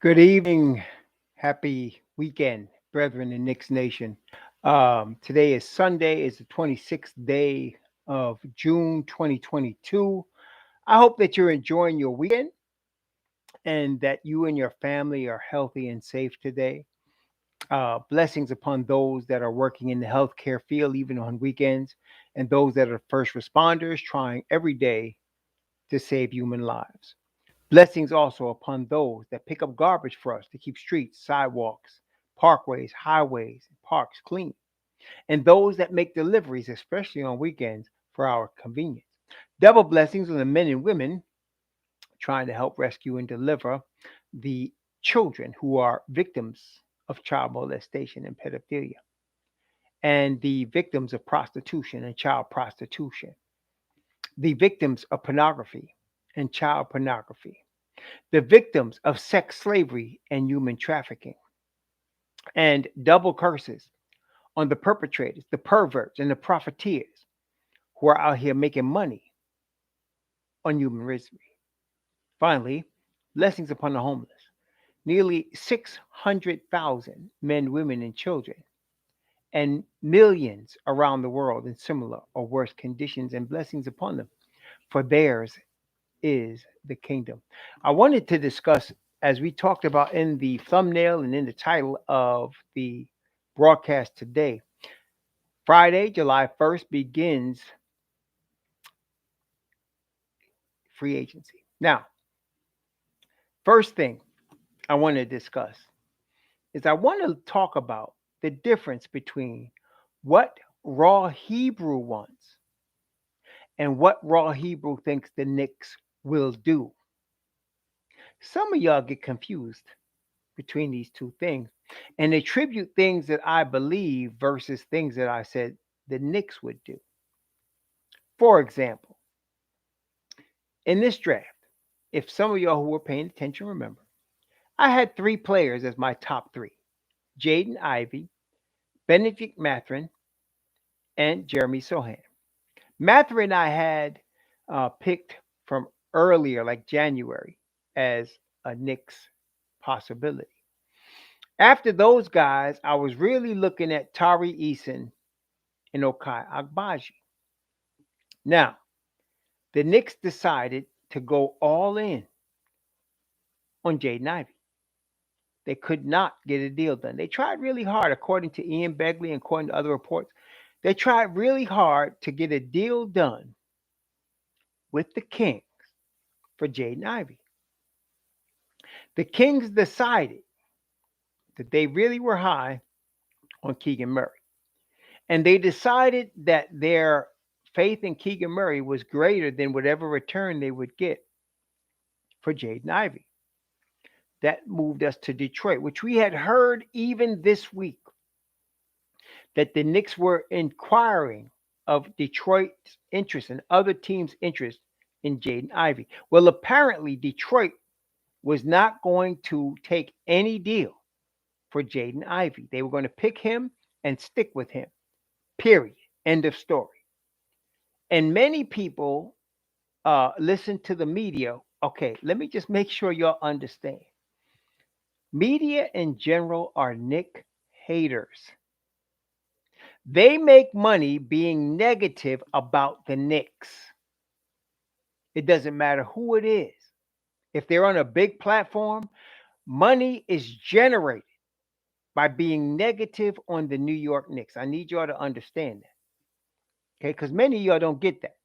Good evening. Happy weekend, brethren in Knicks Nation. Today is Sunday, is the 26th day of June 2022. I hope that you're enjoying your weekend and that you and your family are healthy and safe today. Blessings upon those that are working in the healthcare field, even on weekends, and those that are first responders trying every day to save human lives. Blessings also upon those that pick up garbage for us to keep streets, sidewalks, parkways, highways, and parks clean, and those that make deliveries, especially on weekends, for our convenience. Double blessings on the men and women trying to help rescue and deliver the children who are victims of child molestation and pedophilia, and the victims of prostitution and child prostitution, the victims of pornography and child pornography, the victims of sex slavery and human trafficking, and double curses on the perpetrators, the perverts, and the profiteers who are out here making money on human misery. Finally, blessings upon the homeless. Nearly 600,000 men, women, and children, and millions around the world in similar or worse conditions, and blessings upon them, for theirs is the kingdom. I wanted to discuss, as we talked about in the thumbnail and in the title of the broadcast today, Friday, July 1st begins free agency. Now, first thing I want to discuss is I want to talk about the difference between what Raw Hebrew wants and what Raw Hebrew thinks the Knicks will do. Some of y'all get confused between these two things and attribute things that I believe versus things that I said the Knicks would do. For example, in this draft, if some of y'all who were paying attention remember, I had three players as my top three: Jaden Ivey, Benedict Mathurin, and Jeremy Sohan. Mathurin I had picked from earlier, like January, as a Knicks possibility. After those guys, I was really looking at Tari Eason and Okai Agbaji. Now, the Knicks decided to go all in on Jaden Ivey. They could not get a deal done. They tried really hard, according to Ian Begley and according to other reports. They tried really hard to get a deal done with the Kings for Jaden Ivey. The Kings decided that they really were high on Keegan Murray. And they decided that their faith in Keegan Murray was greater than whatever return they would get for Jaden Ivey. That moved us to Detroit, which we had heard even this week that the Knicks were inquiring of Detroit's interest and other teams' interest in Jaden Ivey. Well, apparently Detroit was not going to take any deal for Jaden Ivey. They were going to pick him and stick with him. Period. End of story. And many people listen to the media. Okay, let me just make sure y'all understand. Media in general are Nick haters. They make money being negative about the Knicks. It doesn't matter who it is. If they're on a big platform, money is generated by being negative on the New York Knicks. I need y'all to understand that. Okay, because many of y'all don't get that.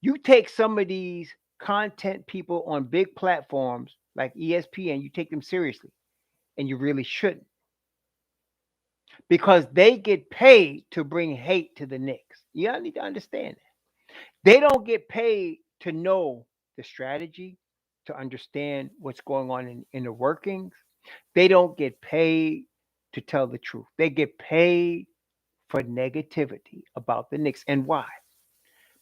You take some of these content people on big platforms like ESPN, you take them seriously, and you really shouldn't. Because they get paid to bring hate to the Knicks. Y'all need to understand that. They don't get paid to know the strategy, to understand what's going on in the workings. They don't get paid to tell the truth. They get paid for negativity about the Knicks. And why?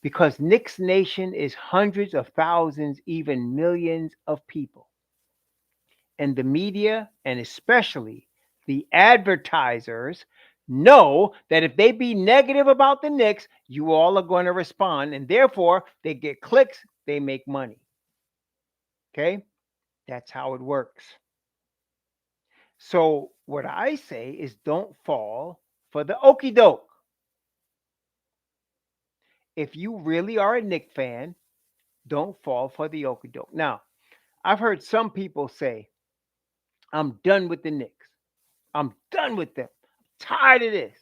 Because Knicks Nation is hundreds of thousands, even millions of people. And the media, and especially the advertisers, know that if they be negative about the Knicks, you all are going to respond. And therefore, they get clicks, they make money. Okay? That's how it works. So what I say is don't fall for the okey doke. If you really are a Knicks fan, don't fall for the okey doke. Now, I've heard some people say, I'm done with the Knicks. I'm done with them. Tired of this.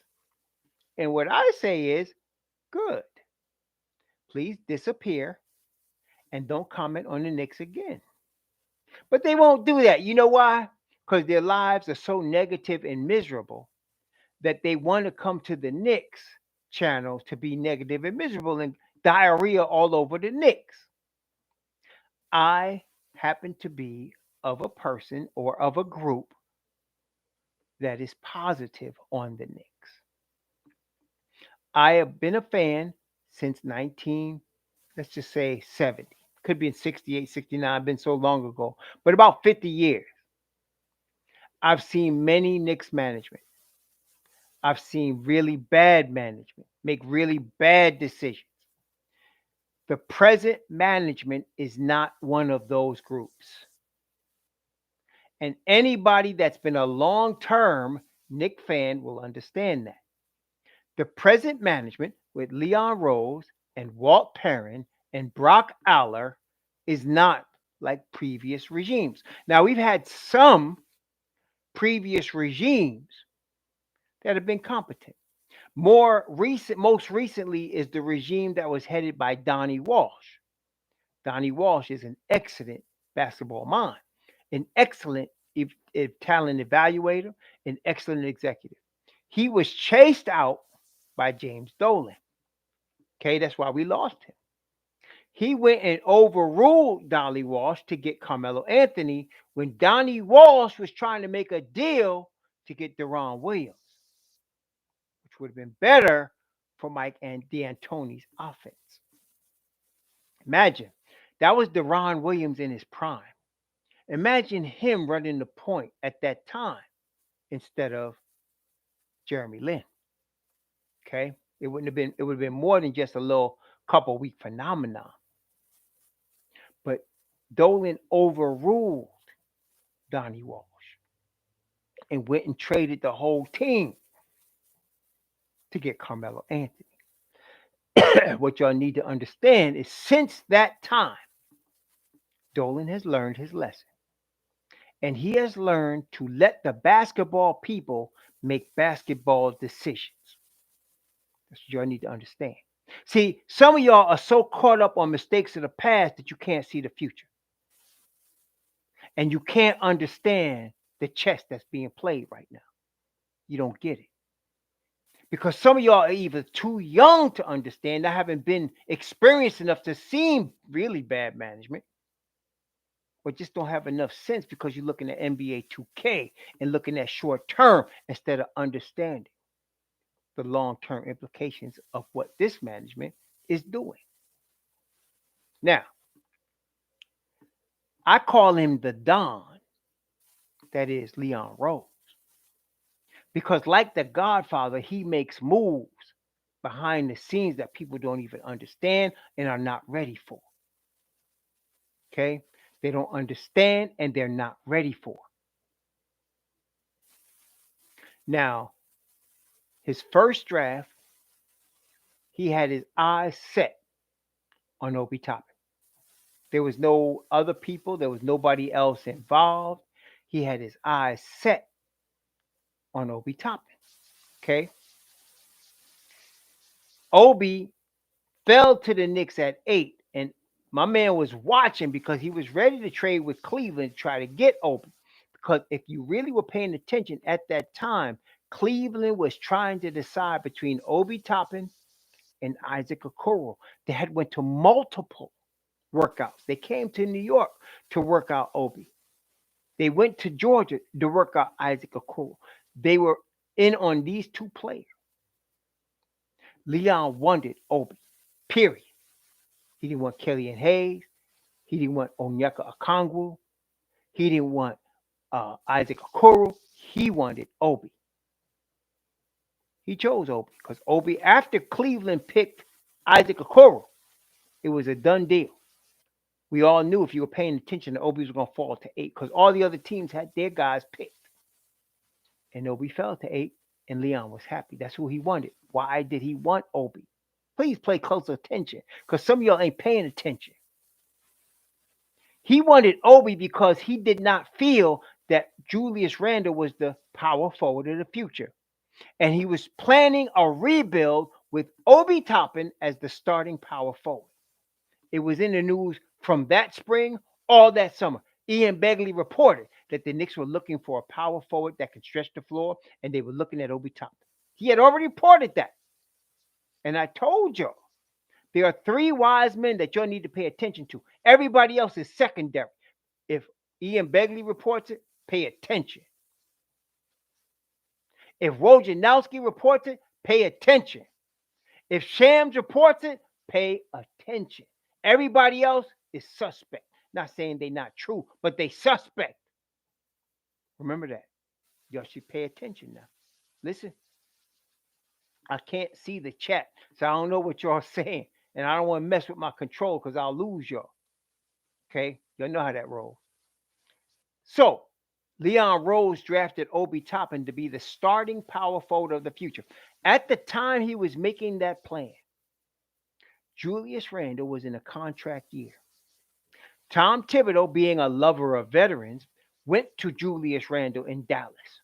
And what I say is, good. Please disappear and don't comment on the Knicks again. But they won't do that. You know why? Because their lives are so negative and miserable that they want to come to the Knicks channel to be negative and miserable and diarrhea all over the Knicks. I happen to be of a person or of a group that is positive on the Knicks. I have been a fan since 19, let's just say 70. Could be in 68, 69, been so long ago, but about 50 years. I've seen many Knicks management. I've seen really bad management make really bad decisions. The present management is not one of those groups. And anybody that's been a long term Knicks fan will understand that. The present management with Leon Rose and Walt Perrin and Brock Aller is not like previous regimes. Now, we've had some previous regimes that have been competent. Most recently is the regime that was headed by Donnie Walsh. Donnie Walsh is an excellent basketball mind, an excellent talent evaluator, an excellent executive. He was chased out by James Dolan. Okay, that's why we lost him. He went and overruled Donnie Walsh to get Carmelo Anthony when Donnie Walsh was trying to make a deal to get Deron Williams, which would have been better for Mike and D'Antoni's offense. Imagine that was Deron Williams in his prime. Imagine him running the point at that time instead of Jeremy Lin. Okay, it wouldn't have been. It would have been more than just a little couple week phenomenon. But Dolan overruled Donnie Walsh and went and traded the whole team to get Carmelo Anthony. What y'all need to understand is since that time, Dolan has learned his lesson. And he has learned to let the basketball people make basketball decisions. That's what y'all need to understand. See, some of y'all are so caught up on mistakes of the past that you can't see the future. And you can't understand the chess that's being played right now. You don't get it. Because some of y'all are either too young to understand, I haven't been experienced enough to see really bad management, or just don't have enough sense because you're looking at NBA 2K and looking at short term instead of understanding the long term implications of what this management is doing. Now, I call him the Don, that is Leon Rose, because like the Godfather, he makes moves behind the scenes that people don't even understand and are not ready for. Okay? They don't understand and they're not ready for. Now, his first draft, he had his eyes set on Obi Toppin. There was no other people, there was nobody else involved. He had his eyes set on Obi Toppin. Okay? Obi fell to the Knicks at 8, and my man was watching because he was ready to trade with Cleveland to try to get Obi. Because if you really were paying attention at that time, Cleveland was trying to decide between Obi Toppin and Isaac Okoro. They had went to multiple workouts. They came to New York to work out Obi. They went to Georgia to work out Isaac Okoro. They were in on these two players. Leon wanted Obi, period. He didn't want Killian Hayes. He didn't want Onyeka Okongwu. He didn't want Isaac Okoro. He wanted Obi. He chose Obi because Obi, after Cleveland picked Isaac Okoro, it was a done deal. We all knew if you were paying attention that Obi was going to fall to 8 because all the other teams had their guys picked. And Obi fell to 8, and Leon was happy. That's who he wanted. Why did he want Obi? Please pay close attention, because some of y'all ain't paying attention. He wanted Obi because he did not feel that Julius Randle was the power forward of the future. And he was planning a rebuild with Obi Toppin as the starting power forward. It was in the news from that spring all that summer. Ian Begley reported that the Knicks were looking for a power forward that could stretch the floor, and they were looking at Obi Toppin. He had already reported that. And I told y'all, there are 3 wise men that y'all need to pay attention to. Everybody else is secondary. If Ian Begley reports it, pay attention. If Wojnarowski reports it, pay attention. If Shams reports it, pay attention. Everybody else is suspect. Not saying they're not true, but they suspect. Remember that. Y'all should pay attention now. Listen, I can't see the chat, so I don't know what y'all saying. And I don't want to mess with my control because I'll lose y'all. Okay? Y'all know how that rolls. So, Leon Rose drafted Obi Toppin to be the starting power forward of the future. At the time he was making that plan, Julius Randle was in a contract year. Tom Thibodeau, being a lover of veterans, went to Julius Randle in Dallas.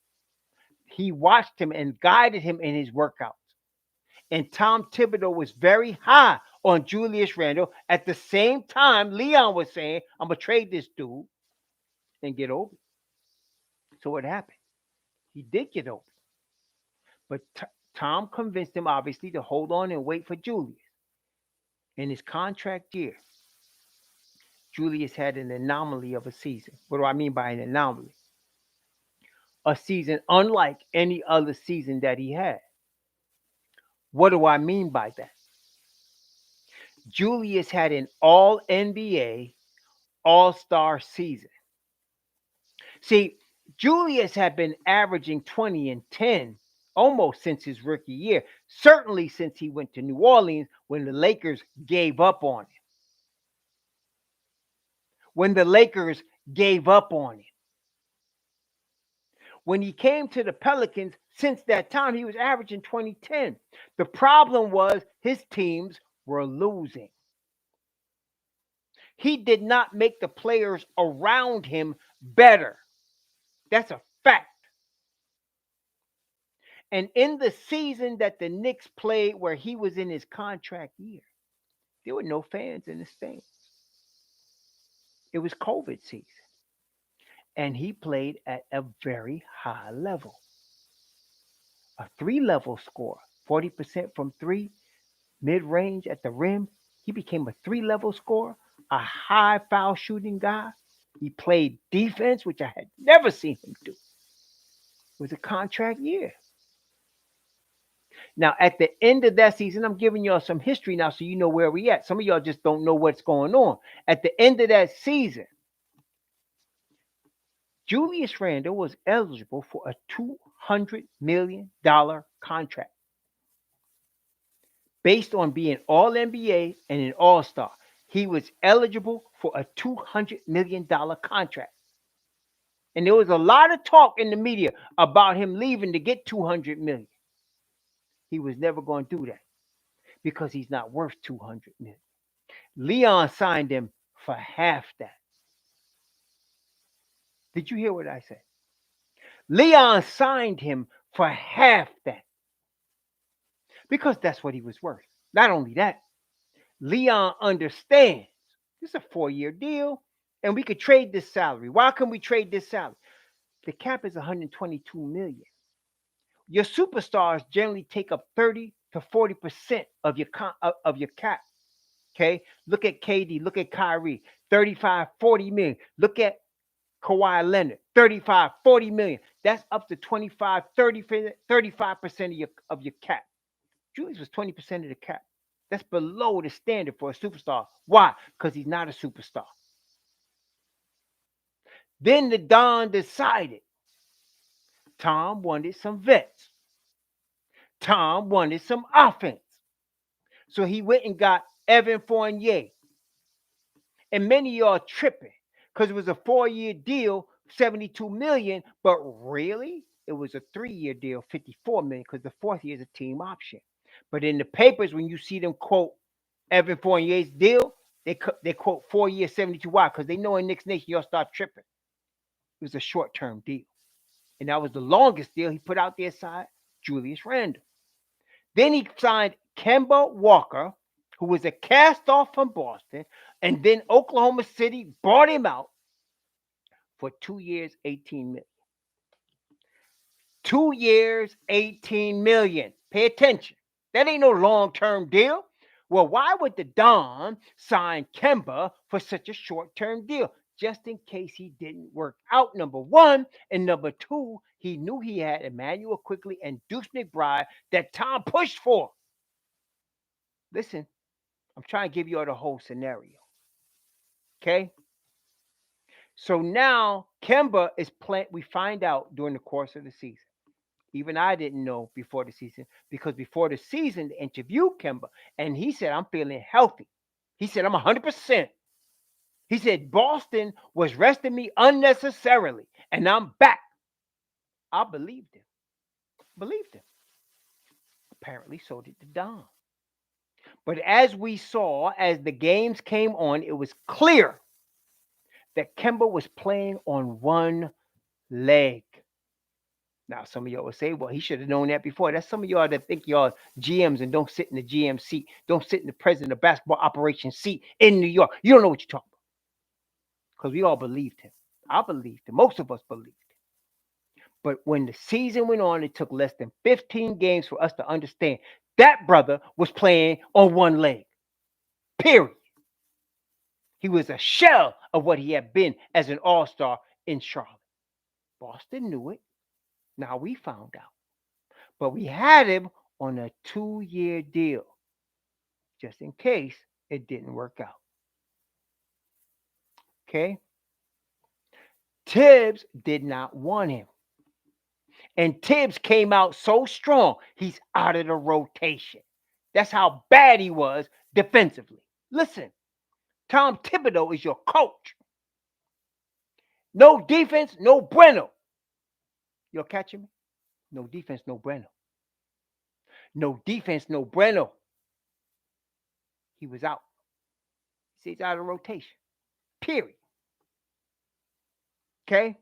He watched him and guided him in his workouts. And Tom Thibodeau was very high on Julius Randle. At the same time, Leon was saying, I'm going to trade this dude and get Obi. So what happened? He did get Obi. But Tom convinced him, obviously, to hold on and wait for Julius. In his contract year, Julius had an anomaly of a season. What do I mean by an anomaly? A season unlike any other season that he had. What do I mean by that? Julius had an all-NBA, all-star season. See, Julius had been averaging 20 and 10 almost since his rookie year, certainly since he went to New Orleans when the Lakers gave up on him. When he came to the Pelicans, since that time, he was averaging 20-10. The problem was his teams were losing. He did not make the players around him better. That's a fact. And in the season that the Knicks played where he was in his contract year, there were no fans in the stands. It was COVID season. And he played at a very high level. A 3-level score, 40% from 3, mid-range at the rim. He became a 3-level scorer, a high foul shooting guy. He played defense, which I had never seen him do. It was a contract year. Now, at the end of that season, I'm giving y'all some history now so you know where we at. Some of y'all just don't know what's going on. At the end of that season, Julius Randle was eligible for a $200 million contract based on being All-NBA and an All-Star. He was eligible for a $200 million contract. And there was a lot of talk in the media about him leaving to get $200 million. He was never going to do that because he's not worth $200 million. Leon signed him for half that. Did you hear what I said? Leon signed him for half that because that's what he was worth. Not only that, Leon understands this is a 4-year deal and we could trade this salary. Why can we trade this salary? The cap is $122 million. Your superstars generally take up 30 to 40% of your cap. Okay? Look at KD, look at Kyrie, 35, 40 million. Look at Kawhi Leonard, 35, 40 million. That's up to 25, 30, 35% of your cap. Julius was 20% of the cap. That's below the standard for a superstar. Why? Because he's not a superstar. Then the Don decided Tom wanted some vets. Tom wanted some offense. So he went and got Evan Fournier. And many of y'all tripping because it was a 4-year deal, $72 million. But really, it was a 3-year deal, 54 million, because the fourth year is a team option. But in the papers, when you see them quote Evan Fournier's deal, they quote 4 years, 72. Why? Because they know in Knicks Nation y'all start tripping. It was a short term deal, and that was the longest deal he put out there. Side Julius Randle. Then he signed Kemba Walker, who was a cast off from Boston, and then Oklahoma City bought him out for 2 years, 18 million. 2 years, 18 million. Pay attention. That ain't no long-term deal. Well, why would the Don sign Kemba for such a short-term deal? Just in case he didn't work out, number one. And number two, he knew he had Emmanuel Quickly and Deuce McBride that Tom pushed for. Listen, I'm trying to give you all the whole scenario. Okay? So now Kemba is playing. We find out during the course of the season. Even I didn't know before the season, because before the season, they interviewed Kemba and he said, I'm feeling healthy. He said, I'm 100%. He said, Boston was resting me unnecessarily and I'm back. I believed him. Believed him. Apparently, so did the Don. But as we saw, as the games came on, it was clear that Kemba was playing on one leg. Now, some of y'all will say, well, he should have known that before. That's some of y'all that think y'all GMs and don't sit in the GM seat, don't sit in the president of basketball operations seat in New York. You don't know what you're talking about. Because we all believed him. I believed him. Most of us believed him. But when the season went on, it took less than 15 games for us to understand that brother was playing on one leg. Period. He was a shell of what he had been as an all-star in Charlotte. Boston knew it. Now we found out. But we had him on a 2-year deal, just in case it didn't work out. Okay? Tibbs did not want him. And Tibbs came out so strong, he's out of the rotation. That's how bad he was defensively. Listen, Tom Thibodeau is your coach. No defense, no bueno. You're catching me? No defense, no bueno. No defense, no bueno. He was out. He's out of rotation. Period. Okay?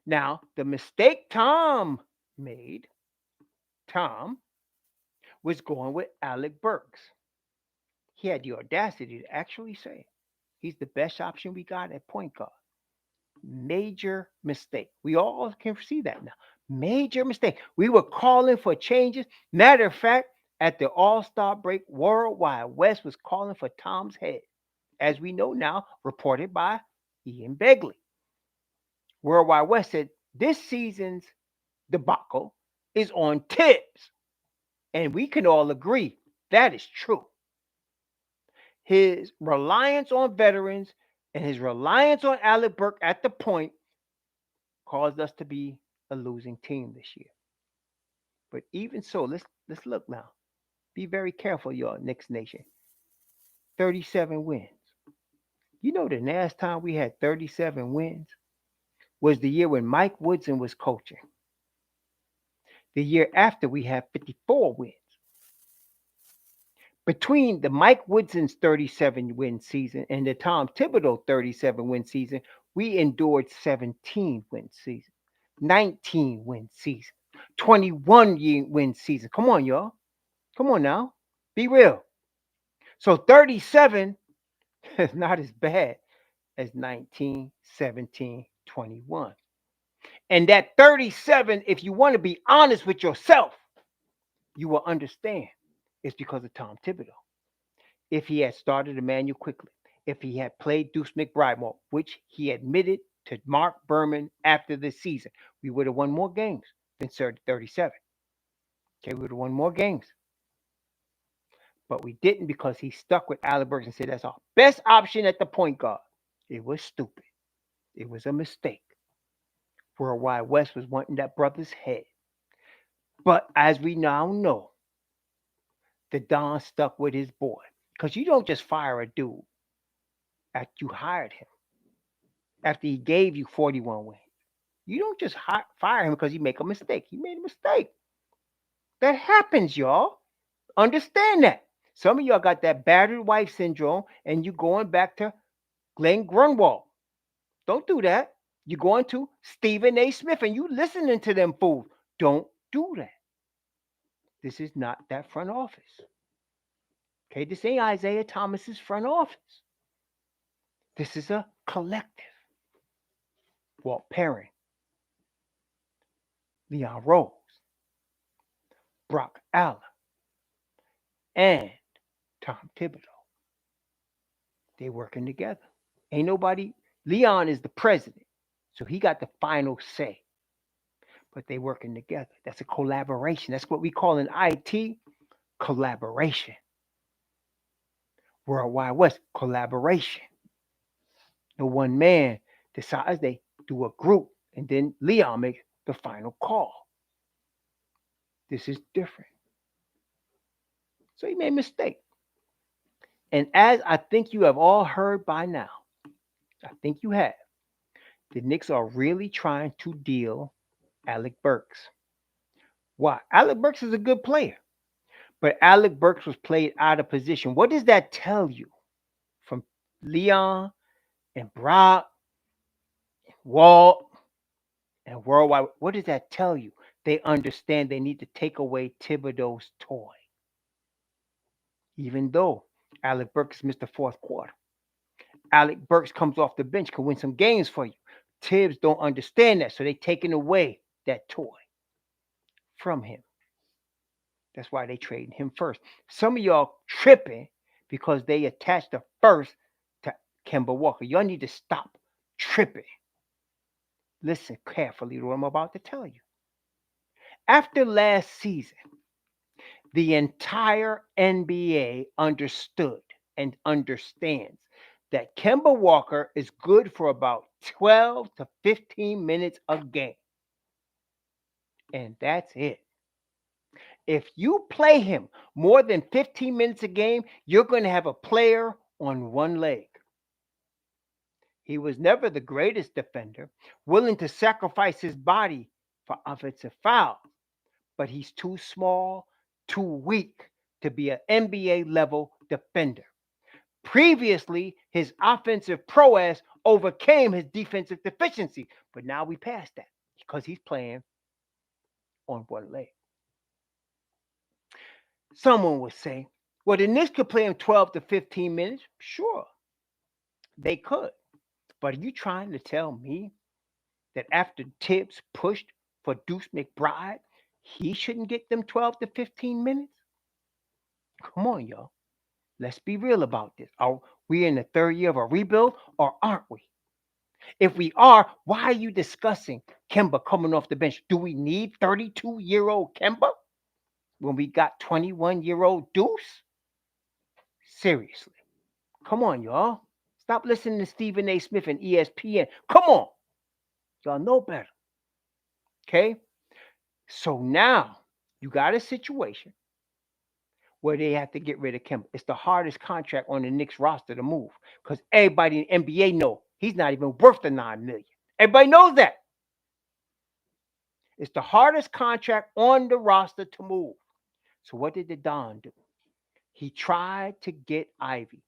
Now, the mistake Tom made, Tom was going with Alec Burks. He had the audacity to actually say he's the best option we got at point guard. Major mistake. We all can see that now. Major mistake. We were calling for changes. Matter of fact, at the All-Star break, Worldwide West was calling for Tom's head, as we know now, reported by Ian Begley. Worldwide West said this season's debacle is on Tibbs. And we can all agree that is true. His reliance on veterans and his reliance on Alec Burks at the point caused us to be a losing team this year. But even so, let's look now. Be very careful, y'all, Knicks Nation. 37 wins. You know the last time we had 37 wins was the year when Mike Woodson was coaching. The year after, we had 54 wins. Between the Mike Woodson's 37 win season and the Tom Thibodeau 37 win season, we endured 17 win season, 19 win season, 21 win season. Come on, y'all. Come on now. Be real. So 37 is not as bad as 19, 17, 21. And that 37, if you want to be honest with yourself, you will understand it's because of Tom Thibodeau. If he had started Emmanuel Quickly, if he had played Deuce McBride more, which he admitted to Mark Berman after the season, we would have won more games than 37. Okay, we would have won more games. But we didn't because he stuck with Alec Burks and said that's our best option at the point guard. It was stupid. It was a mistake. Worldwide West was wanting that brother's head. But as we now know, the Don stuck with his boy. Because you don't just fire a dude after you hired him, after he gave you 41 wins. You don't just fire him because he make a mistake. He made a mistake. That happens, y'all. Understand that. Some of y'all got that battered wife syndrome, and you going back to Glenn Grunwald. Don't do that. You're going to Stephen A. Smith, and you listening to them fools. Don't do that. This is not that front office. Okay, this ain't Isaiah Thomas's front office. This is a collective. Walt Perrin, Leon Rose, Brock Allen, and Tom Thibodeau. They working together. Ain't nobody. Leon is the president, so he got the final say. But they working together. That's a collaboration. That's what we call in IT collaboration. Worldwide West collaboration. No one man decides, they do a group, and then Leon makes the final call. This is different. So he made a mistake. And as I think you have all heard by now, I think you have, the Knicks are really trying to deal Alec Burks. Why? Alec Burks is a good player, but Alec Burks was played out of position. What does that tell you? From Leon and Brock, Walt, and Worldwide, what does that tell you? They understand they need to take away Thibodeau's toy. Even though Alec Burks missed the fourth quarter. Alec Burks comes off the bench, can win some games for you. Tibbs don't understand that, so they taking away that toy from him. That's why they trading him first. Some of y'all tripping because they attached the first to Kemba Walker. Y'all need to stop tripping. Listen carefully to what I'm about to tell you. After last season, the entire NBA understood and understands that Kemba Walker is good for about 12 to 15 minutes a game. And that's it. If you play him more than 15 minutes a game, you're going to have a player on one leg. He was never the greatest defender, willing to sacrifice his body for offensive fouls, but he's too small, too weak to be an NBA level defender. Previously, his offensive prowess overcame his defensive deficiency, but now we passed that because he's playing on one leg. Someone would say, well, the Knicks could play him 12 to 15 minutes. Sure, they could. But are you trying to tell me that after Tibbs pushed for Deuce McBride, he shouldn't get them 12 to 15 minutes? Come on, y'all. Let's be real about this. Are we in the third year of a rebuild or aren't we? If we are, why are you discussing Kemba coming off the bench? Do we need 32-year-old Kemba when we got 21-year-old Deuce? Seriously. Come on, y'all. Stop listening to Stephen A. Smith and ESPN. Come on. Y'all know better. Okay? So now you got a situation where they have to get rid of Kemba. It's the hardest contract on the Knicks roster to move because everybody in the NBA know he's not even worth the $9 million. Everybody knows that. It's the hardest contract on the roster to move. So what did the Don do? He tried to get Ivy.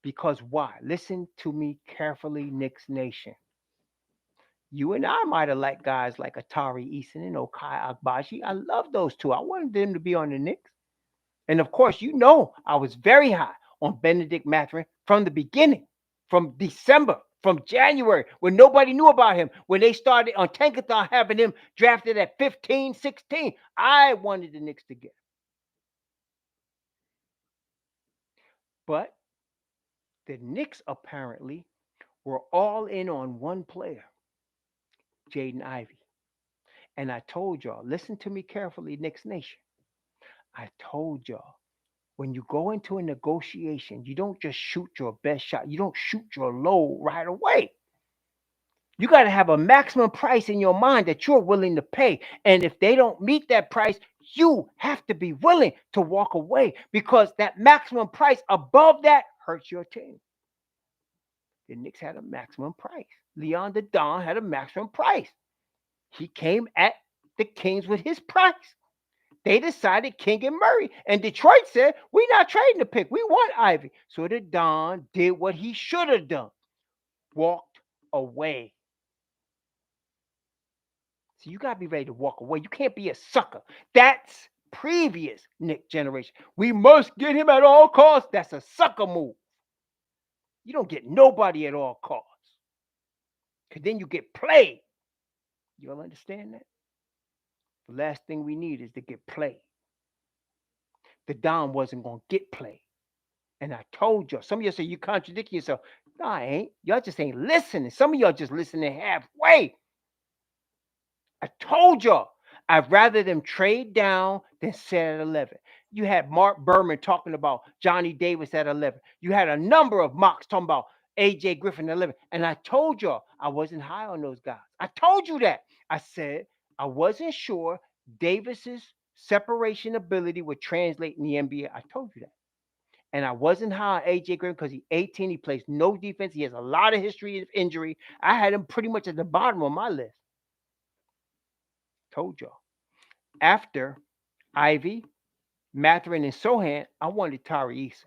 Because why? Listen to me carefully, Knicks Nation. You and I might have liked guys like Atari Eason and Okai Agbaji. I love those two. I wanted them to be on the Knicks. And of course, you know I was very high on Benedict Mathurin from the beginning, from December, from January, when nobody knew about him, when they started on Tankathon having him drafted at 15, 16. I wanted the Knicks to get him. But the Knicks apparently were all in on one player, Jaden Ivey. And I told y'all, listen to me carefully, Knicks Nation. I told y'all, when you go into a negotiation, you don't just shoot your best shot. You don't shoot your low right away. You got to have a maximum price in your mind that you're willing to pay. And if they don't meet that price, you have to be willing to walk away because that maximum price above that hurts your team. The Knicks had a maximum price. Leon the Don had a maximum price. He came at the Kings with his price. They decided King and Murray. And Detroit said, we're not trading the pick. We want Ivy. So the Don did what he should have done. Walked away. So you got to be ready to walk away. You can't be a sucker. That's previous Knicks generation. We must get him at all costs. That's a sucker move. You don't get nobody at all costs. Because then you get played. You all understand that? The last thing we need is to get played. The Don wasn't going to get played. And I told y'all, some of y'all say you contradicting yourself. No, I ain't. Y'all just ain't listening. Some of y'all just listening halfway. I told y'all, I'd rather them trade down than sit at 11. You had Mark Berman talking about Johnny Davis at 11. You had a number of mocks talking about A.J. Griffin at 11. And I told y'all I wasn't high on those guys. I told you that. I said I wasn't sure Davis's separation ability would translate in the NBA. I told you that. And I wasn't high on A.J. Griffin because he's 18. He plays no defense. He has a lot of history of injury. I had him pretty much at the bottom of my list. Told y'all. After Ivy, Mathurin, and Sohan, I wanted Tari Eason.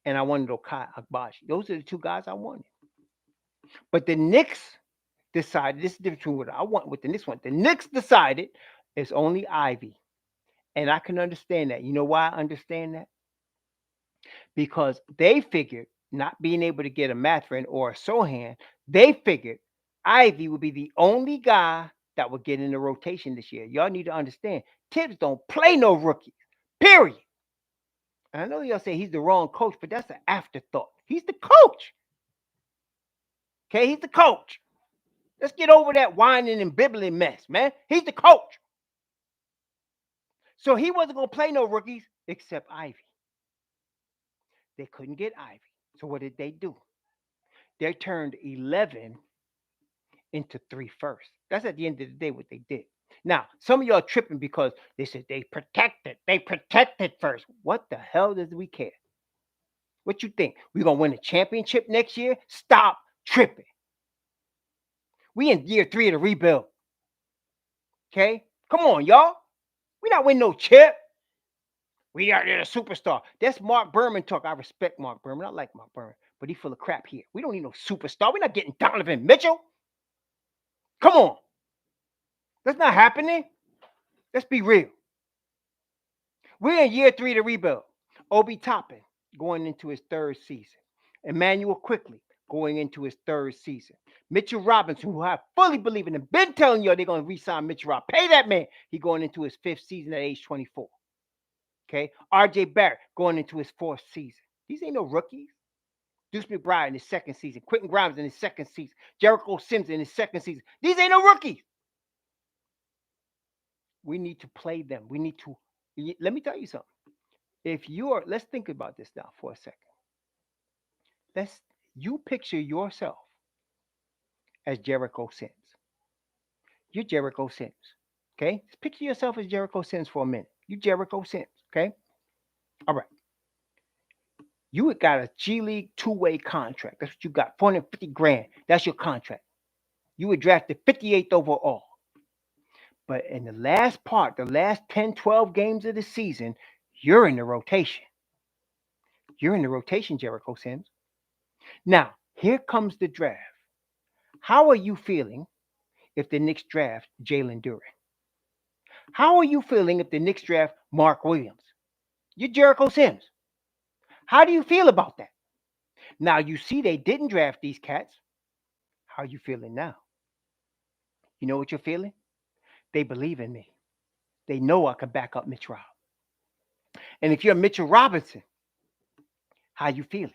And I wanted Okai Agbaji. Those are the two guys I wanted. But the Knicks decided, this is the difference between what I want with the Knicks one. The Knicks decided it's only Ivy. And I can understand that. You know why I understand that? Because they figured, not being able to get a Mathurin or a Sohan, they figured Ivy would be the only guy that would get in the rotation this year. Y'all need to understand, Tibbs don't play no rookies, period. And I know y'all say he's the wrong coach, but that's an afterthought. He's the coach. Okay, he's the coach. Let's get over that whining and bibbling mess, man. He's the coach. So he wasn't going to play no rookies except Ivy. They couldn't get Ivy. So what did they do? They turned 11 into 3 firsts. That's at the end of the day what they did. Now, some of y'all tripping because they said they protected first. What the hell does we care? What you think? We're going to win a championship next year? Stop tripping. We in year 3 of the rebuild. Okay? Come on, y'all. We not winning no chip. We are a superstar. That's Mark Berman talk. I respect Mark Berman. I like Mark Berman. But he full of crap here. We don't need no superstar. We're not getting Donovan Mitchell. Come on. That's not happening. Let's be real. We're in year 3 to rebuild. Obi Toppin going into his 3rd season. Emmanuel Quickly going into his 3rd season. Mitchell Robinson, who I fully believe in, and been telling y'all they're going to re-sign Mitchell Robinson. Pay that man. He going into his 5th season at age 24. Okay. R.J. Barrett going into his 4th season. These ain't no rookies. Deuce McBride in his 2nd season. Quentin Grimes in his 2nd season. Jericho Sins in his 2nd season. These ain't no rookies. We need to play them. We need to. Let me tell you something. If you are, let's think about this now for a second. You picture yourself as Jericho Sins. You're Jericho Sins. Okay? Just picture yourself as Jericho Sins for a minute. You Jericho Sins. Okay? All right. You got a G League 2-way contract. That's what you got. $450,000. That's your contract. You were drafted 58th overall. But in the last part, the last 10, 12 games of the season, you're in the rotation. You're in the rotation, Jericho Sins. Now, here comes the draft. How are you feeling if the Knicks draft Jalen Duren? How are you feeling if the Knicks draft Mark Williams? You're Jericho Sims. How do you feel about that? Now, you see they didn't draft these cats. How are you feeling now? You know what you're feeling? They believe in me. They know I can back up Mitch Rob. And if you're Mitchell Robinson, how you feeling?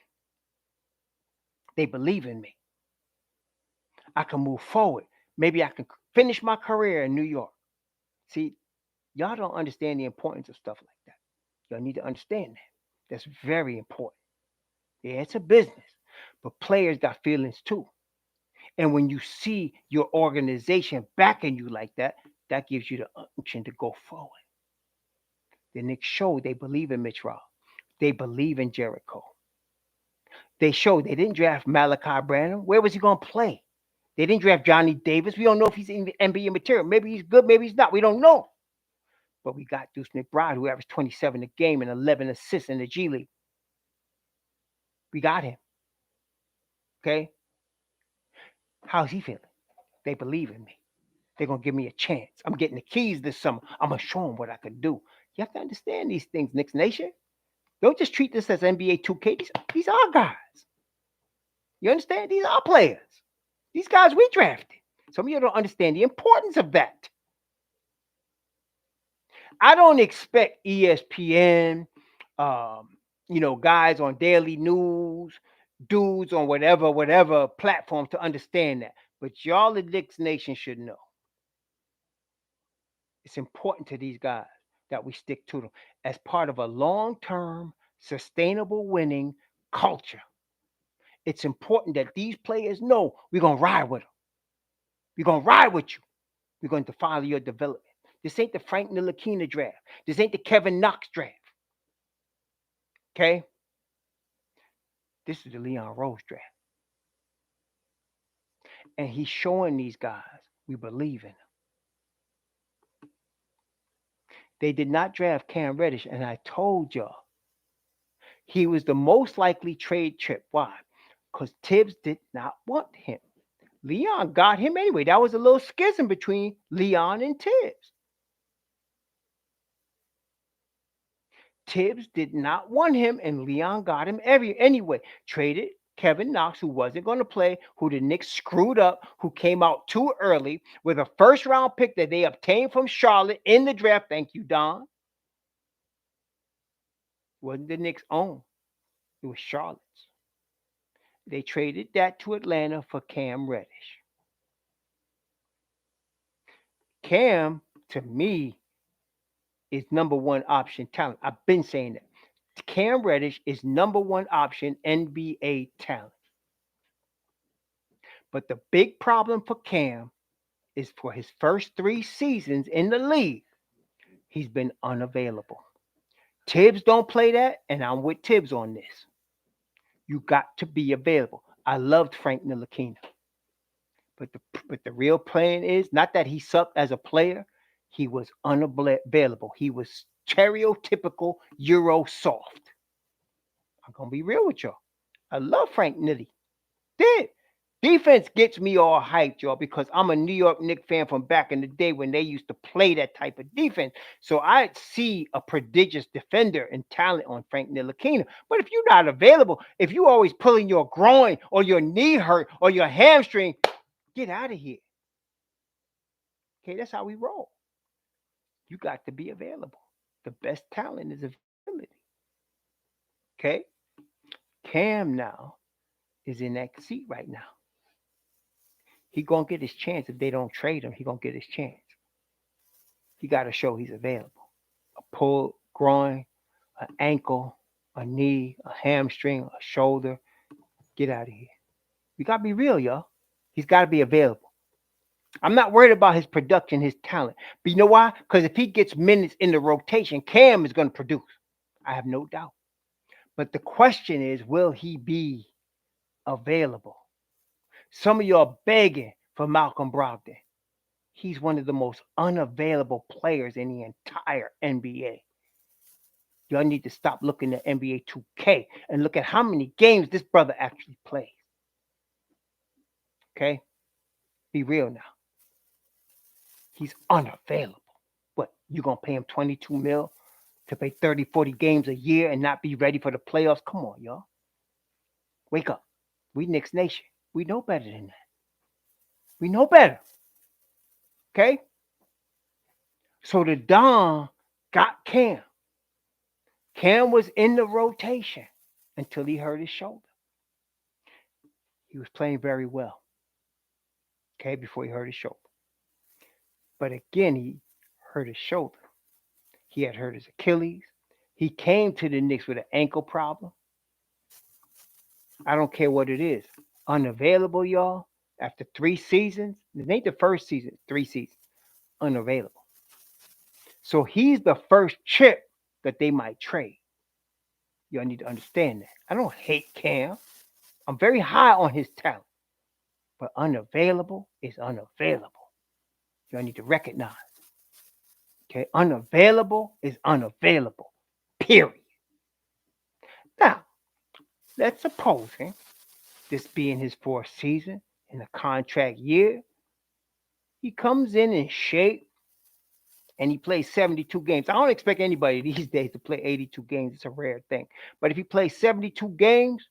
They believe in me. I can move forward. Maybe I can finish my career in New York. See, y'all don't understand the importance of stuff like that. Y'all need to understand that. That's very important. Yeah, it's a business, but players got feelings too. And when you see your organization backing you like that, that gives you the unction to go forward. The Knicks show they believe in Mitch Rob. They believe in Jericho. They showed they didn't draft Malachi Branham. Where was he going to play? They didn't draft Johnny Davis. We don't know if he's in the NBA material. Maybe he's good, maybe he's not. We don't know. But we got Deuce McBride, who averaged 27 a game and 11 assists in the G League. We got him. Okay? How's he feeling? They believe in me. They're going to give me a chance. I'm getting the keys this summer. I'm going to show them what I can do. You have to understand these things, Knicks Nation. Don't just treat this as NBA 2K. These are guys. You understand? These are players. These guys we drafted. Some of you don't understand the importance of that. I don't expect ESPN, guys on daily news, dudes on whatever platform to understand that. But y'all, the Knicks Nation, should know. It's important to these guys that we stick to them as part of a long-term, sustainable winning culture. It's important that these players know we're going to ride with them. We're going to ride with you. We're going to follow your development. This ain't the Frank Ntilikina draft. This ain't the Kevin Knox draft. Okay? This is the Leon Rose draft. And he's showing these guys we believe in them. They did not draft Cam Reddish, and I told y'all he was the most likely trade chip. Why? Because Tibbs did not want him. Leon got him anyway. That was a little schism between Leon and Tibbs. Tibbs did not want him, and Leon got him anyway. Traded Kevin Knox, who wasn't going to play, who the Knicks screwed up, who came out too early with a first-round pick that they obtained from Charlotte in the draft. Thank you, Don. Wasn't the Knicks' own. It was Charlotte's. They traded that to Atlanta for Cam Reddish. Cam, to me, is number one option talent. I've been saying that. Cam Reddish is number one option NBA talent. But the big problem for Cam is for his first 3 seasons in the league, he's been unavailable. Tibbs don't play that, and I'm with Tibbs on this. You got to be available. I loved Frank Ntilikina. But the real plan is not that he sucked as a player. He was unavailable. He was stereotypical Euro soft. I'm going to be real with y'all. I love Frank Nitty. Did. Defense gets me all hyped, y'all, because I'm a New York Knicks fan from back in the day when they used to play that type of defense. So I see a prodigious defender and talent on Frank Ntilikina. But if you're not available, if you're always pulling your groin or your knee hurt or your hamstring, get out of here. Okay, that's how we roll. You got to be available. The best talent is availability. Okay? Cam now is in that seat right now. He gonna get his chance if they don't trade him. He gonna get his chance. He got to show he's available. A pull, groin, an ankle, a knee, a hamstring, a shoulder. Get out of here. We gotta be real, y'all. He's got to be available. I'm not worried about his production, his talent. But you know why? Because if he gets minutes in the rotation, Cam is going to produce. I have no doubt. But the question is, will he be available? Some of y'all begging for Malcolm Brogdon. He's one of the most unavailable players in the entire NBA. Y'all need to stop looking at NBA 2K and look at how many games this brother actually plays. Okay? Be real now. He's unavailable. What, you going to pay him $22 million to play 30, 40 games a year and not be ready for the playoffs? Come on, y'all. Wake up. We Knicks Nation. We know better than that. We know better. Okay? So the Don got Cam. Cam was in the rotation until he hurt his shoulder. He was playing very well. Okay, before he hurt his shoulder. But again, he hurt his shoulder. He had hurt his Achilles. He came to the Knicks with an ankle problem. I don't care what it is. Unavailable, y'all. After 3 seasons. It ain't the first season. 3 seasons. Unavailable. So he's the first chip that they might trade. Y'all need to understand that. I don't hate Cam. I'm very high on his talent. but unavailable is unavailable. You need to recognize. Okay, unavailable is unavailable. Period. Now, let's suppose this being his fourth season in a contract year, he comes in shape and he plays 72 games. I don't expect anybody these days to play 82 games. It's a rare thing. But if he plays 72 games,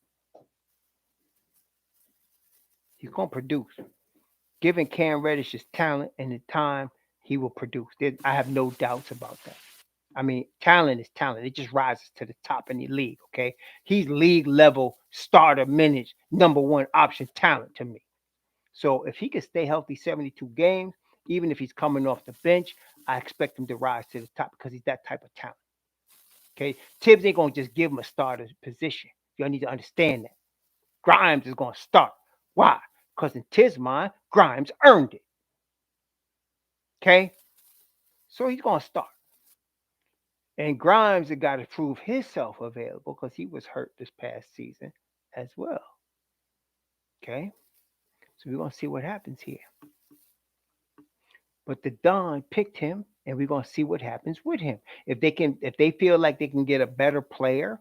he's going to produce. Given Cam Reddish's talent and the time, he will produce. I have no doubts about that. I mean, talent is talent. It just rises to the top in the league, okay? He's league level starter minutes, number one option talent to me. So if he can stay healthy 72 games, even if he's coming off the bench, I expect him to rise to the top because he's that type of talent. Okay? Tibbs ain't going to just give him a starter position. Y'all need to understand that. Grimes is going to start. Why? Because in Tibbs' mind, Grimes earned it. Okay? So he's going to start. And Grimes has got to prove himself available because he was hurt this past season as well. Okay? So we're going to see what happens here. But the Don picked him, and we're going to see what happens with him. If they feel like they can get a better player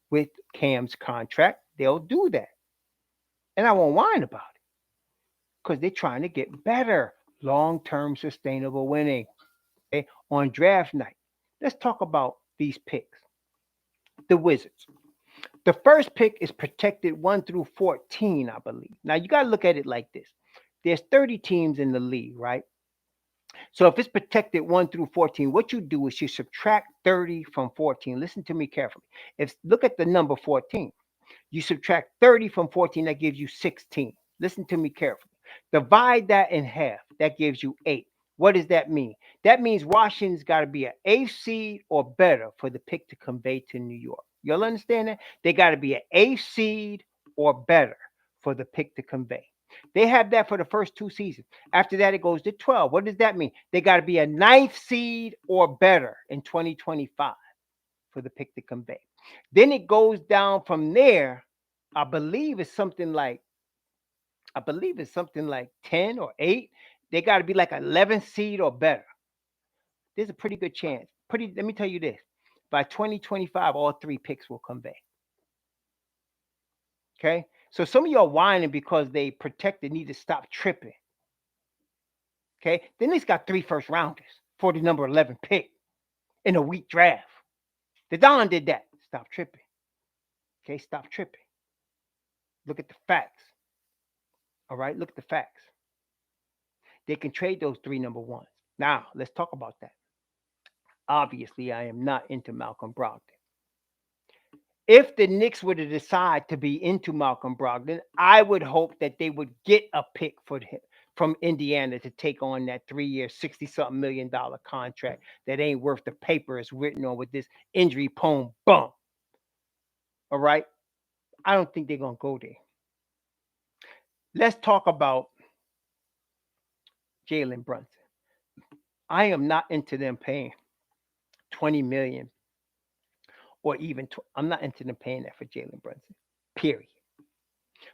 with Cam's contract, they'll do that. And I won't whine about it because they're trying to get better, long-term sustainable winning. Okay? On draft night, let's talk about these picks. The Wizards. The first pick is protected 1 through 14, I believe. Now, you got to look at it like this. There's 30 teams in the league, right? So if it's protected 1 through 14, what you do is you subtract 30 from 14. Listen to me carefully. Look at the number 14. You subtract 30 from 14, that gives you 16. Listen to me carefully. Divide that in half. That gives you 8. What does that mean? That means Washington's got to be an 8th seed or better for the pick to convey to New York. Y'all understand that? They got to be an 8th seed or better for the pick to convey. They have that for the first 2 seasons. After that, it goes to 12. What does that mean? They got to be a 9th seed or better in 2025 for the pick to convey. Then it goes down from there. I believe it's something like 10 or 8. They got to be like 11th seed or better. There's a pretty good chance. Let me tell you this. By 2025, all 3 picks will convey. Okay? So some of y'all whining because they protected need to stop tripping. Okay? Then he's got 3 first rounders for the number 11 pick in a weak draft. The Don did that. Stop tripping. Okay? Stop tripping. Look at the facts. All right? Look at the facts. They can trade those 3 number ones. Now, let's talk about that. Obviously, I am not into Malcolm Brogdon. If the Knicks were to decide to be into Malcolm Brogdon, I would hope that they would get a pick for him from Indiana to take on that 3-year, $60-something million contract that ain't worth the paper it's written on with this injury-prone bum. All right? I don't think they're going to go there. Let's talk about Jalen Brunson. I am not into them paying $20 million or even I'm not into them paying that for Jalen Brunson, period.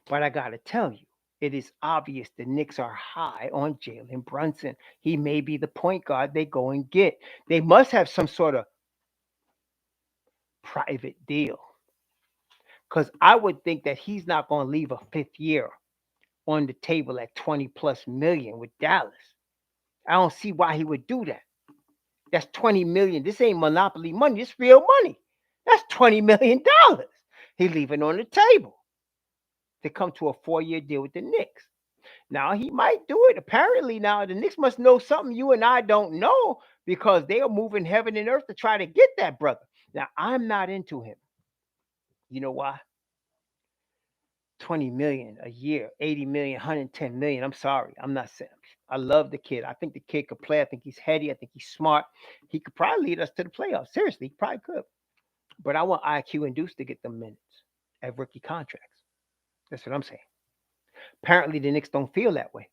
But I got to tell you, it is obvious the Knicks are high on Jalen Brunson. He may be the point guard they go and get. They must have some sort of private deal. Because I would think that he's not going to leave a 5th year on the table at 20 plus million with Dallas. I don't see why he would do that. That's 20 million. This ain't monopoly money. It's real money. That's $20 million. He's leaving on the table to come to a 4-year deal with the Knicks. Now, he might do it. Apparently, now the Knicks must know something you and I don't know because they are moving heaven and earth to try to get that brother. Now, I'm not into him. You know why? 20 million a year, 80 million, 110 million. I'm sorry. I'm not saying. I love the kid. I think the kid could play. I think he's heady. I think he's smart. He could probably lead us to the playoffs. Seriously, he probably could. But I want IQ and Deuce to get the minutes at rookie contracts. That's what I'm saying. Apparently, the Knicks don't feel that way.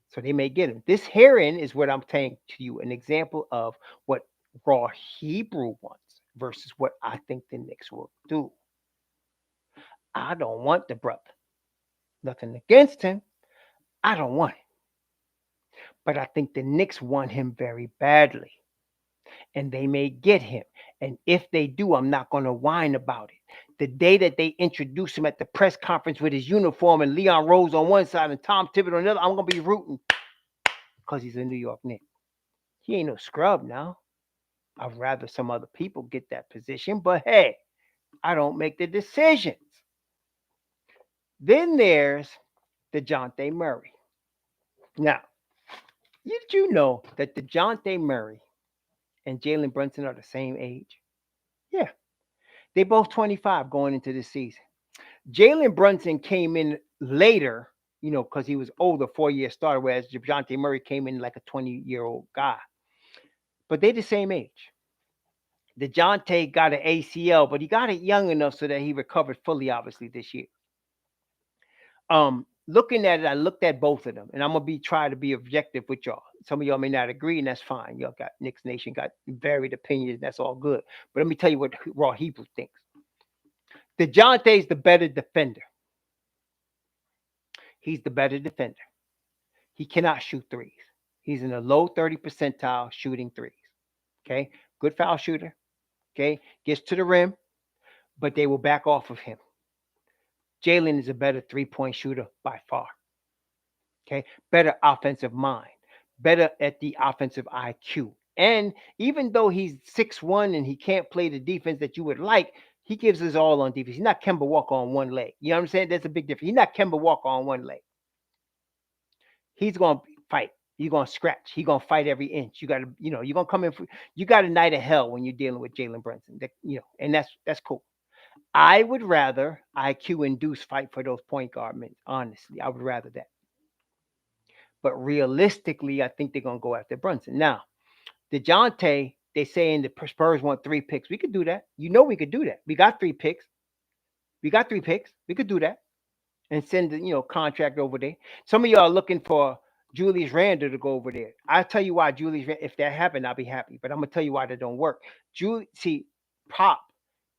So they may get him. This Herron is what I'm saying to you, an example of what Raw Hebrew wants versus what I think the Knicks will do. I don't want the brother. Nothing against him. I don't want it. But I think the Knicks want him very badly. And they may get him. And if they do, I'm not going to whine about it. The day that they introduce him at the press conference with his uniform and Leon Rose on one side and Tom Thibodeau on the other, I'm going to be rooting because he's a New York Knick. He ain't no scrub now. I'd rather some other people get that position, but hey, I don't make the decisions. Then there's Dejounte Murray. Now, did you know that Dejounte Murray and Jalen Brunson are the same age? Yeah, they both 25 going into this season. Jalen Brunson came in later, because he was older, 4-year starter, whereas Dejounte Murray came in like a 20-year-old guy. But they're the same age. Dejounte got an ACL, but he got it young enough so that he recovered fully, obviously, this year. Looking at it, I looked at both of them, and I'm gonna try to be objective with y'all. Some of y'all may not agree, and that's fine. Y'all got Knicks Nation got varied opinions. That's all good. But let me tell you what Raw Hebrew thinks. Dejounte's the better defender. He's the better defender. He cannot shoot threes. He's in the low 30 percentile shooting threes. Okay, good foul shooter. Okay, gets to the rim, but they will back off of him. Jalen is a better three-point shooter by far. Okay, better offensive mind, better at the offensive IQ. And even though he's 6'1" and he can't play the defense that you would like, he gives his all on defense. He's not Kemba Walker on one leg. You know what I'm saying? There's a big difference. He's not Kemba Walker on one leg. He's going to fight. You're going to scratch. He's going to fight every inch. You got to, you're going to come in. You got a night of hell when you're dealing with Jalen Brunson. And that's cool. I would rather IQ induce fight for those point guard men. Honestly, I would rather that. But realistically, I think they're going to go after Brunson. Now, Dejounte, they saying the Spurs want 3 picks. We could do that. We could do that. We got 3 picks. We could do that and send the contract over there. Some of y'all are looking for Julius Randle to go over there. I'll tell you why if that happened, I'll be happy. But I'm gonna tell you why that don't work. Pop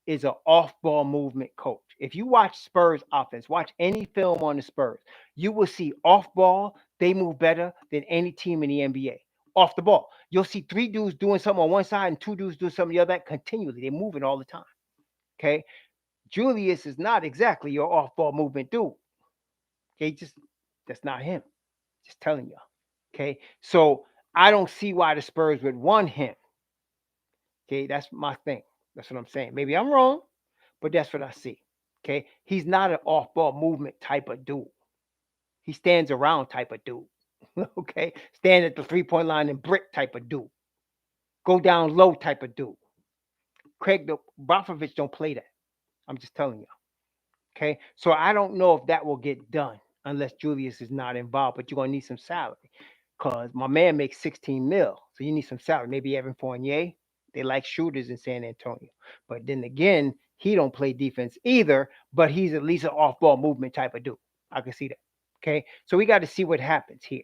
is an off-ball movement coach. If you watch Spurs offense, watch any film on the Spurs, you will see off-ball, they move better than any team in the NBA. Off the ball. You'll see 3 dudes doing something on one side and 2 dudes doing something the other continually. They're moving all the time. Okay. Julius is not exactly your off-ball movement dude. Okay, that's not him. Just telling y'all. Okay. So I don't see why the Spurs would want him. Okay, that's my thing. That's what I'm saying. Maybe I'm wrong, but that's what I see. Okay. He's not an off-ball movement type of dude. He stands around type of dude. Okay. Stand at the 3-point line and brick type of dude. Go down low type of dude. Craig Bofovich don't play that. I'm just telling you. Okay. So I don't know if that will get done unless Julius is not involved, but you're going to need some salary because my man makes 16 mil. So you need some salary. Maybe Evan Fournier. They like shooters in San Antonio. But then again, he don't play defense either, but he's at least an off-ball movement type of dude. I can see that. Okay. So we got to see what happens here.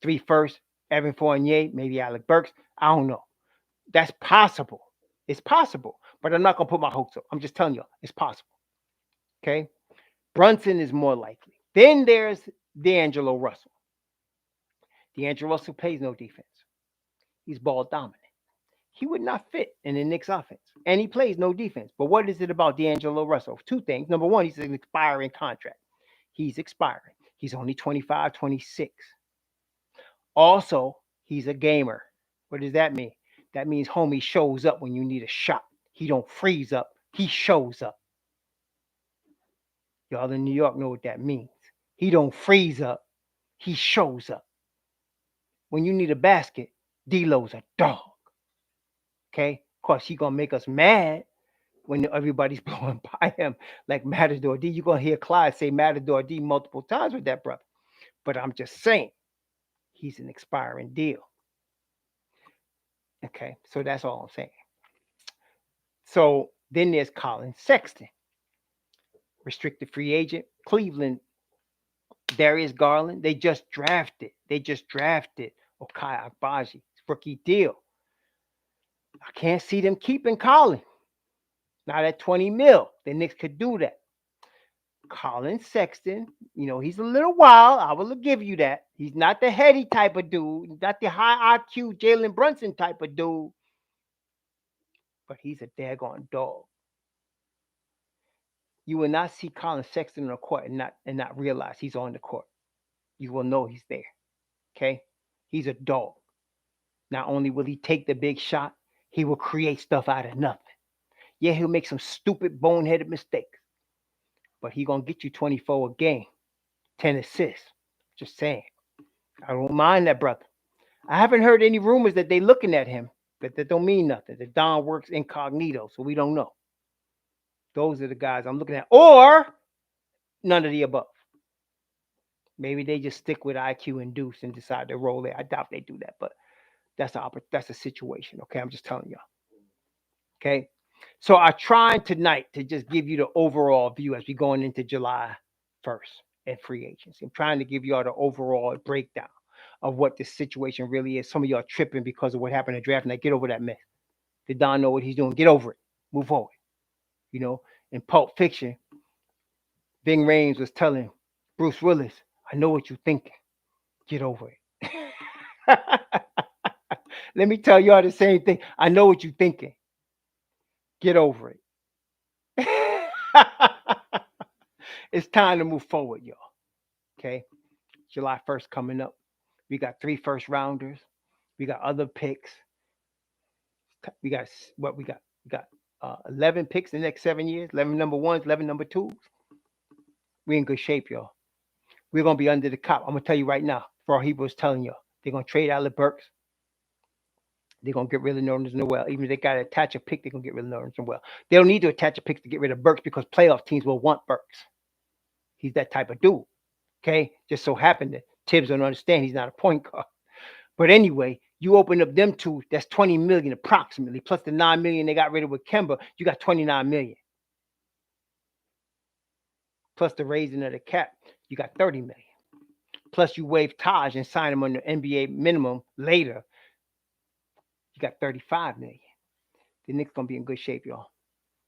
3 first, Evan Fournier, maybe Alec Burks. I don't know. That's possible. It's possible. But I'm not going to put my hopes up. I'm just telling you, it's possible. Okay. Brunson is more likely. Then there's DAngelo Russell. DAngelo Russell plays no defense. He's ball dominant. He would not fit in the Knicks offense. And he plays no defense. But what is it about DAngelo Russell? 2 things. Number one, he's an expiring contract. He's expiring. He's only 25, 26. Also, he's a gamer. What does that mean? That means homie shows up when you need a shot. He don't freeze up. He shows up. Y'all in New York know what that means. He don't freeze up. He shows up. When you need a basket, D-Lo's a dog. Okay? Of course, he going to make us mad when everybody's blowing by him like Matador D. You're going to hear Clyde say Matador D multiple times with that brother. But I'm just saying, he's an expiring deal. Okay? So that's all I'm saying. So then there's Collin Sexton. Restricted free agent. Cleveland, Darius Garland. They just drafted Okai Agbaji. Rookie deal. I can't see them keeping Collin. Not at 20 mil. The Knicks could do that. Collin Sexton, he's a little wild. I will give you that. He's not the heady type of dude, not the high IQ Jalen Brunson type of dude, but he's a daggone dog. You will not see Collin Sexton on the court and not realize he's on the court. You will know he's there. Okay? He's a dog. Not only will he take the big shot, he will create stuff out of nothing. Yeah, he'll make some stupid boneheaded mistakes, but he gonna get you 24 a game, 10 assists. Just saying. I don't mind that brother. I haven't heard any rumors that they looking at him, but that don't mean nothing. The Don works incognito, so we don't know. Those are the guys I'm looking at, or none of the above. Maybe they just stick with IQ and Deuce and decide to roll there. I doubt they do that, but that's a situation. Okay, I'm just telling y'all. Okay, so I tried tonight to just give you the overall view as we going into July 1st and free agency. I'm trying to give y'all the overall breakdown of what the situation really is. Some of y'all tripping because of what happened in the draft. Now get over that mess. Did Don know what he's doing? Get over it. Move forward. In Pulp Fiction, Ving Rhames was telling Bruce Willis, I know what you're thinking. Get over it. Let me tell y'all the same thing. I know what you're thinking. Get over it. It's time to move forward, y'all. Okay? July 1st coming up. We got 3 first rounders. We got other picks. We got what we got? We got 11 picks in the next 7 years. 11 number ones, 11 number twos. We in good shape, y'all. We're gonna be under the cap. I'm gonna tell you right now. For all he was telling y'all, they're gonna trade Alec Burks. They're gonna get rid of Nerlens Noel. Even if they gotta attach a pick, they're gonna get rid of Nerlens Noel. They don't need to attach a pick to get rid of Burks because playoff teams will want Burks. He's that type of dude. Okay, just so happened that Tibbs don't understand he's not a point guard. But anyway, you open up them two, that's 20 million approximately, plus the 9 million they got rid of with Kemba, you got 29 million. Plus the raising of the cap, you got 30 million. Plus you waive Taj and sign him on the NBA minimum later, you got 35 million. The Knicks gonna be in good shape, y'all.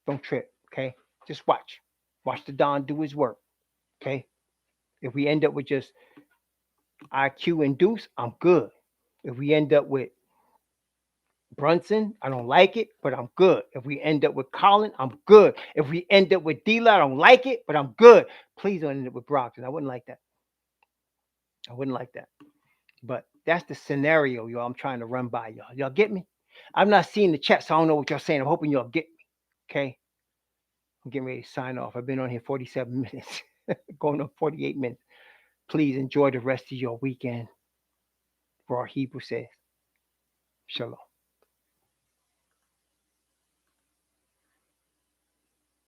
Don't trip, okay? Just watch. Watch the Don do his work, okay? If we end up with just IQ and Deuce, I'm good. If we end up with Brunson, I don't like it, but I'm good. If we end up with Collin, I'm good. If we end up with D-Lo, I don't like it, but I'm good. Please don't end up with Brogdon. I wouldn't like that. But that's the scenario, y'all, I'm trying to run by y'all. Y'all get me? I'm not seeing the chat, so I don't know what y'all saying. I'm hoping y'all get me, okay? I'm getting ready to sign off. I've been on here 47 minutes, going on 48 minutes. Please enjoy the rest of your weekend. For our Hebrew says, Shalom.